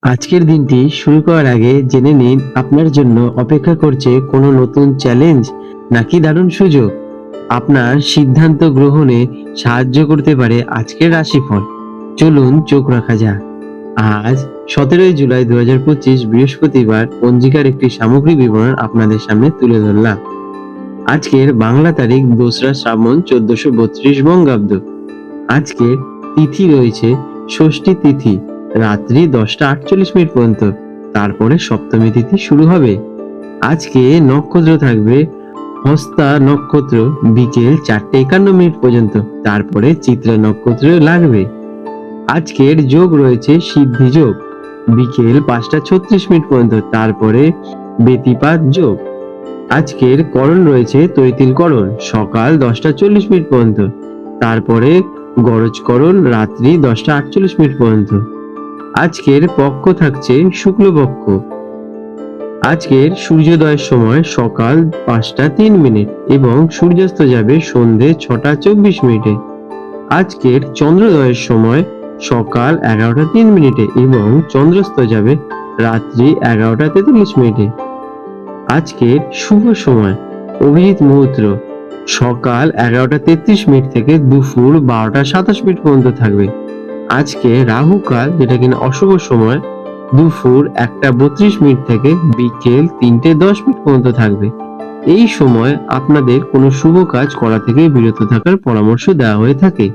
আজকের দিনটি শুরু করার আগে জেনে নিন আপনার জন্য অপেক্ষা করছে কোনো নতুন চ্যালেঞ্জ নাকি দারুণ সুযোগ। আপনার সিদ্ধান্ত গ্রহণে সাহায্য করতে পারে আজকের রাশিফল। চলুন চোখ রাখা যাক। আজ 17 জুলাই 2025 বৃহস্পতিবার পঞ্জিকার একটি সামগ্রিক বিবরণ আপনাদের সামনে তুলে ধরলাম। আজকের বাংলা তারিখ 2রা শ্রাবণ 1432 বঙ্গাব্দ। আজকের তিথি রয়েছে ষষ্ঠী তিথি, রাত্রি 10টা 48 মিনিট পর্যন্ত। তারপরে সপ্তমী তিথি শুরু হবে। আজকে নক্ষত্র থাকবে হস্তা নক্ষত্র বিকেল 4টা 51 মিনিট পর্যন্ত। তারপরে চিত্রা নক্ষত্র লাগবে। আজকের যোগ রয়েছে সিদ্ধি যোগ বিকেল 5টা 36 মিনিট পর্যন্ত। তারপরে ব্যতিপাত যোগ। আজকের করণ রয়েছে তৈতিল করণ সকাল 10টা 40 মিনিট পর্যন্ত। তারপরে গরজকরণ রাত্রি 10টা 48 মিনিট পর্যন্ত। আজকের পক্ষ থাকছে শুক্লপক্ষ। আজকের সূর্যোদয়ের সময় সকাল 5টা 3 মিনিট এবং সূর্যাস্ত যাবে সন্ধে 6টা 24 মিনিটে। আজকের চন্দ্রোদয়ের সময় সকাল 11টা 3 মিনিটে এবং চন্দ্রাস্ত যাবে রাত্রি 11টা 43 মিনিটে। আজকের শুভ সময় অভিজিৎ মুহূর্ত সকাল 11টা 33 মিনিট থেকে দুপুর 12টা 27 মিনিট পর্যন্ত থাকবে। আজকে রাহু কাল, যেটা কিনা অশুভ সময়, দুপুর 1টা 32 মিনিট থেকে বিকেল 3টে 10 মিনিট পর্যন্ত থাকবে। এই সময় আপনাদের কোনো শুভ কাজ করা থেকে বিরত থাকার পরামর্শ দেওয়া হয়ে থাকে।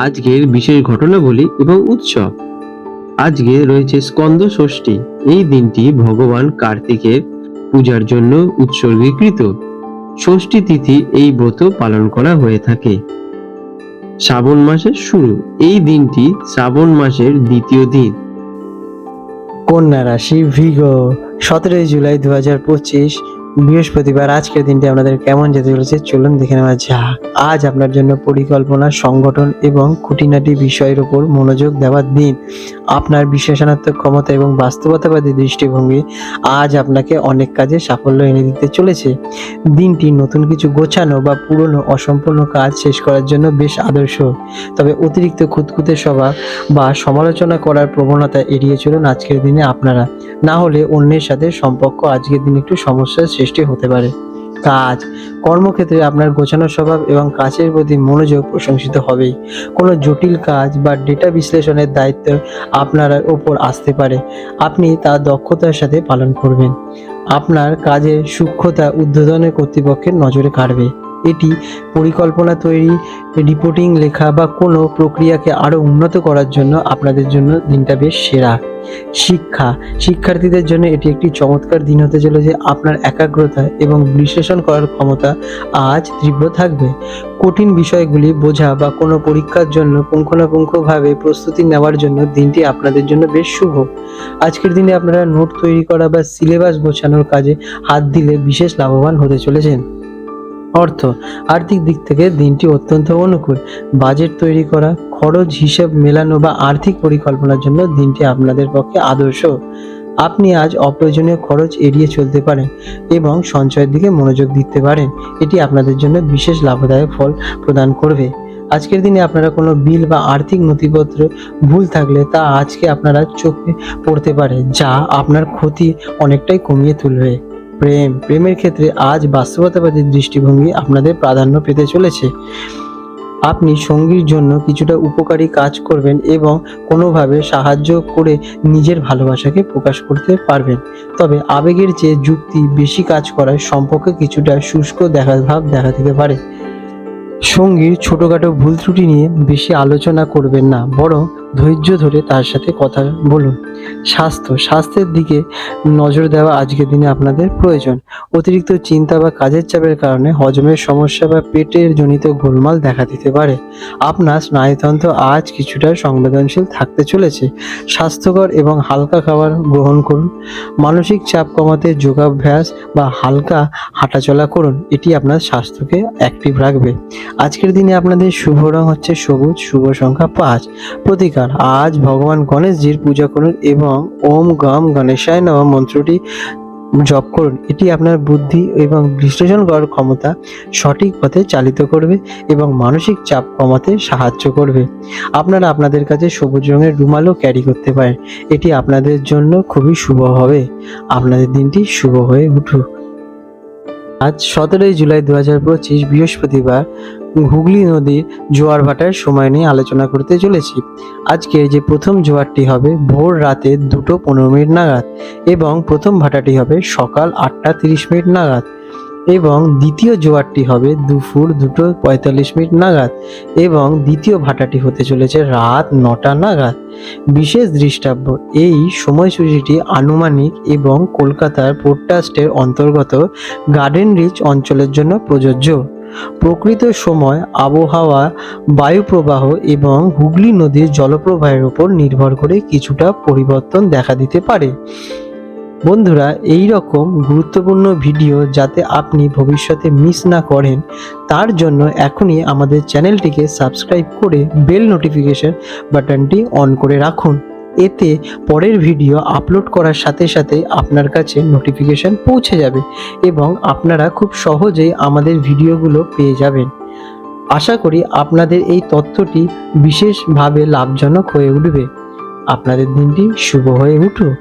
আজকের বিশেষ ঘটনাবলী এবং উৎসব। আজকে রয়েছে স্কন্দ ষষ্ঠী। এই দিনটি ভগবান কার্তিকের পূজার জন্য উৎসর্গীকৃত। ষষ্ঠী তিথি এই ব্রত পালন করা হয়ে থাকে। শ্রাবণ মাসের শুরু। এই দিনটি শ্রাবণ মাসের দ্বিতীয় দিন। কন্যা রাশি ভৃগ। 17 জুলাই 2025 বৃহস্পতিবার আজকের দিনটি আপনাদের কেমন যেতে চলেছে চলুন দেখে নেওয়া যাক। আজ আপনার জন্য পরিকল্পনা, সংগঠন এবং খুঁটিনাটি বিষয়ের উপর মনোযোগ দেওয়ার দিন। আপনার বিশ্লেষণাত্মক ক্ষমতা এবং বাস্তবতাবাদী দৃষ্টিভঙ্গি আজ আপনাকে অনেক কাজে সাফল্য এনে দিতে চলেছে। দিনটি নতুন কিছু গোছানো বা পুরনো অসম্পূর্ণ কাজ শেষ করার জন্য বেশ আদর্শ। তবে অতিরিক্ত খুঁতখুঁতে স্বভাব বা সমালোচনা করার প্রবণতা এড়িয়ে চলুন আজকের দিনে আপনারা। না হলে অন্যের সাথে সম্পর্ক আজকের দিন একটু সমস্যার সৃষ্টি হতে পারে। কাজ কর্মক্ষেত্রে আপনার গোছানো স্বভাব এবং কাজের প্রতি মনোযোগ প্রশংসিত হবেই। কোনো জটিল কাজ বা ডেটা বিশ্লেষণের দায়িত্ব আপনার ওপর আসতে পারে, আপনি তা দক্ষতার সাথে পালন করবেন। আপনার কাজের সূক্ষ্মতা ঊর্ধ্বতনের কর্তৃপক্ষের নজরে কাড়বে। এটি পরিকল্পনা তৈরি, রিপোর্টিং লেখা বা কোনো প্রক্রিয়াকে আরও উন্নত করার জন্য আপনাদের জন্য দিনটা বেশ সেরা। শিক্ষার্থীদের জন্য এটি একটি চমৎকার দিন হতে চলেছে। আপনার একাগ্রতা এবং বিশ্লেষণ করার ক্ষমতা আজ তীব্র থাকবে। কঠিন বিষয়গুলি বোঝা বা কোনো পরীক্ষার জন্য পুঙ্খানুপুঙ্খভাবে প্রস্তুতি নেওয়ার জন্য দিনটি আপনাদের জন্য বেশ শুভ। আজকের দিনে আপনারা নোট তৈরি করা বা সিলেবাস গোছানোর কাজে হাত দিলে বিশেষ লাভবান হতে চলেছেন। আর্থিক দিক থেকে দিনটি অত্যন্ত অনুকূল। বাজেট তৈরি করা, খরচ হিসেব মেলানো বা আর্থিক পরিকল্পনার জন্য দিনটি আপনাদের পক্ষে আদর্শ। আপনি আজ অপ্রয়োজনীয় খরচ এড়িয়ে চলতে পারেন এবং সঞ্চয়ের দিকে মনোযোগ দিতে পারেন। এটি আপনাদের জন্য বিশেষ লাভদায়ক ফল প্রদান করবে। আজকের দিনে আপনারা কোনো বিল বা আর্থিক নথিপত্র ভুল থাকলে তা আজকে আপনারা চোখে পড়তে পারে, যা আপনার ক্ষতি অনেকটাই কমিয়ে তুলবে। প্রেমের ক্ষেত্রে আজ বাস্তবতাবাদী দৃষ্টিভঙ্গি আপনাদের প্রাধান্য পেতে চলেছে। আপনি সঙ্গীর জন্য কিছুটা উপকারী কাজ করবেন এবং কোনোভাবে সাহায্য করে নিজের ভালোবাসাকে প্রকাশ করতে পারবেন। তবে আবেগের চেয়ে যুক্তি বেশি কাজ করায় সম্পর্কে কিছুটা শুষ্ক ভাব দেখা দিতে পারে। সঙ্গীর ছোটখাটো ভুল ত্রুটি নিয়ে বেশি আলোচনা করবেন না, বরং ধৈর্য ধরে তার সাথে কথা বলুন। স্বাস্থ্যের দিকে নজর দেওয়া আজকের দিনে আপনাদের প্রয়োজন। অতিরিক্ত চিন্তা বা কাজের চাপের কারণে হজমের সমস্যা বা পেটের জনিত গোলমাল দেখা দিতে পারে। আপনার স্নায়ুতন্ত্র আজ কিছুটা সংবেদনশীল থাকতে চলেছে। স্বাস্থ্যকর এবং হালকা খাবার গ্রহণ করুন। মানসিক চাপ কমাতে যোগাভ্যাস বা হালকা হাঁটাচলা করুন, এটি আপনার স্বাস্থ্যকে অ্যাক্টিভ রাখবে। আজকের দিনে আপনাদের শুভ রং হচ্ছে সবুজ, শুভ সংখ্যা 5। প্রতিকার আজ ভগবান গণেশজির পূজা করুন এবং ওম গম গণেশায় নমঃ মন্ত্রটি জপ করুন। এটি আপনার বুদ্ধি এবং বিশ্লেষণ করার ক্ষমতা সঠিক পথে চালিত করবে এবং মানসিক চাপ কমাতে সাহায্য করবে। আপনারা আপনাদের কাছে সবুজ রঙের রুমালও ক্যারি করতে পারেন। এটি আপনাদের জন্য খুবই শুভ হবে। আপনাদের দিনটি শুভ হয়ে উঠুক। আজ 17 জুলাই 2025 বৃহস্পতিবার হুগলি নদীর জোয়ার ভাটার সময় নিয়ে আলোচনা করতে চলেছি। আজকে যে প্রথম জোয়ারটি হবে ভোর রাতে 2:15 নাগাদ এবং প্রথম ভাটাটি হবে সকাল 8:30 নাগাদ এবং দ্বিতীয় জোয়ারটি হবে দুপুর 2:45 নাগাদ এবং দ্বিতীয় ভাটাটি হতে চলেছে রাত 9টা নাগাদ। বিশেষ দৃষ্টাব্য, এই সময়সূচিটি আনুমানিক এবং কলকাতার পোর্ট ট্রাস্টের অন্তর্গত গার্ডেন রিচ অঞ্চলের জন্য প্রযোজ্য। প্রকৃত সময় আবহাওয়া, বায়ুপ্রবাহ এবং হুগলি নদীর জলপ্রবাহের উপর নির্ভর করে কিছুটা পরিবর্তন দেখা দিতে পারে। বন্ধুরা, এই রকম গুরুত্বপূর্ণ ভিডিও যাতে আপনি ভবিষ্যতে মিস না করেন তার জন্য এখনই আমাদের চ্যানেলটিকে সাবস্ক্রাইব করে বেল নোটিফিকেশন বাটনটি অন করে রাখুন। এতে পরের ভিডিও আপলোড করার সাথে সাথে আপনার কাছে নোটিফিকেশন পৌঁছে যাবে এবং আপনারা খুব সহজেই আমাদের ভিডিওগুলো পেয়ে যাবেন। আশা করি আপনাদের এই তথ্যটি বিশেষভাবে লাভজনক হয়ে উঠবে। আপনাদের দিনটি শুভ হয়ে উঠুক।